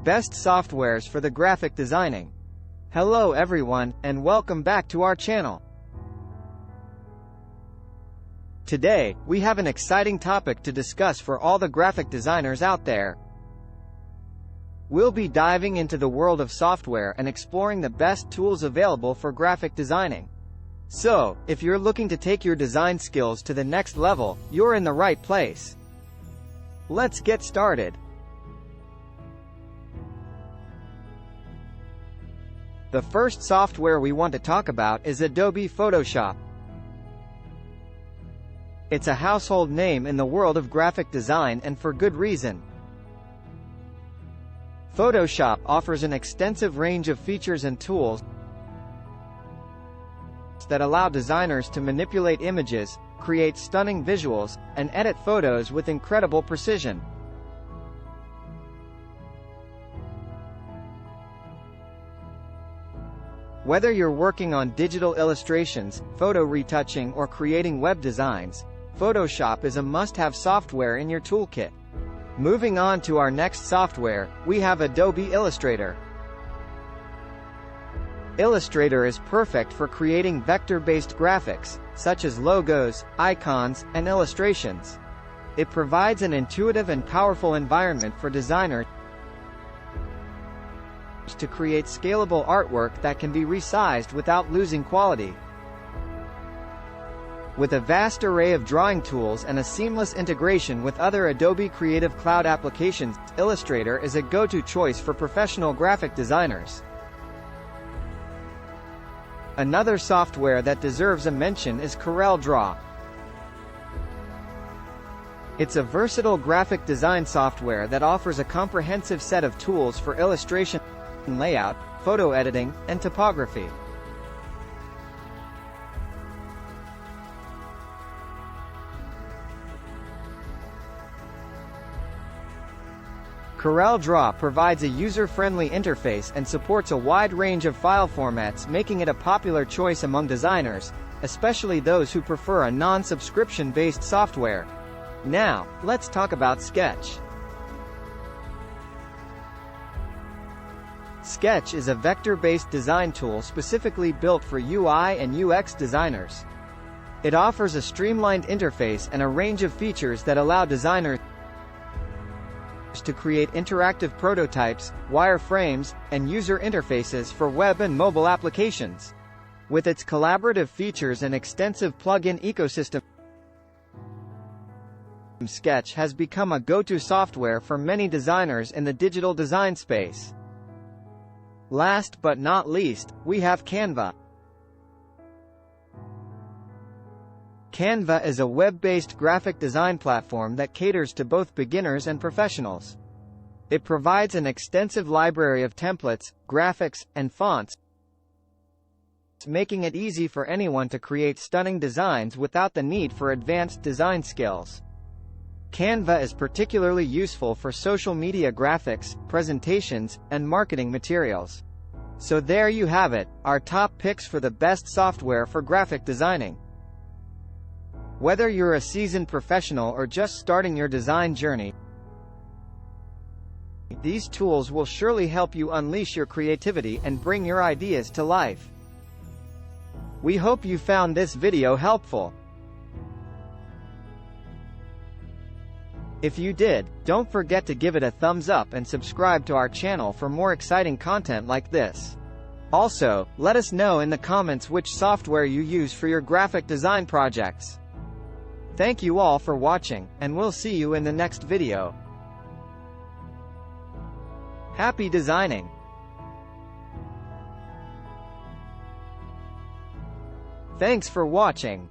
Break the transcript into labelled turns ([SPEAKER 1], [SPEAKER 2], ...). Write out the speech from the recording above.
[SPEAKER 1] Best softwares for the graphic designing. Hello everyone, and welcome back to our channel. Today, we have an exciting topic to discuss for all the graphic designers out there. We'll be diving into the world of software and exploring the best tools available for graphic designing. So, if you're looking to take your design skills to the next level, you're in the right place. Let's get started. The first software we want to talk about is Adobe Photoshop. It's a household name in the world of graphic design, and for good reason. Photoshop offers an extensive range of features and tools that allow designers to manipulate images, create stunning visuals, and edit photos with incredible precision. Whether you're working on digital illustrations, photo retouching, or creating web designs, Photoshop is a must-have software in your toolkit. Moving on to our next software, we have Adobe Illustrator. Illustrator is perfect for creating vector-based graphics, such as logos, icons, and illustrations. It provides an intuitive and powerful environment for designers to create scalable artwork that can be resized without losing quality. With a vast array of drawing tools and a seamless integration with other Adobe Creative Cloud applications, Illustrator is a go-to choice for professional graphic designers. Another software that deserves a mention is CorelDRAW. It's a versatile graphic design software that offers a comprehensive set of tools for illustration, layout, photo editing, and typography. CorelDRAW provides a user-friendly interface and supports a wide range of file formats, making it a popular choice among designers, especially those who prefer a non-subscription-based software. Now, let's talk about Sketch. Sketch is a vector-based design tool specifically built for UI and UX designers. It offers a streamlined interface and a range of features that allow designers to create interactive prototypes, wireframes, and user interfaces for web and mobile applications. With its collaborative features and extensive plug-in ecosystem, Sketch has become a go-to software for many designers in the digital design space. Last but not least, we have Canva. Canva is a web-based graphic design platform that caters to both beginners and professionals. It provides an extensive library of templates, graphics, and fonts, making it easy for anyone to create stunning designs without the need for advanced design skills. Canva is particularly useful for social media graphics, presentations, and marketing materials. So there you have it, our top picks for the best software for graphic designing. Whether you're a seasoned professional or just starting your design journey, these tools will surely help you unleash your creativity and bring your ideas to life. We hope you found this video helpful. If you did, don't forget to give it a thumbs up and subscribe to our channel for more exciting content like this. Also, let us know in the comments which software you use for your graphic design projects. Thank you all for watching, and we'll see you in the next video. Happy designing! Thanks for watching.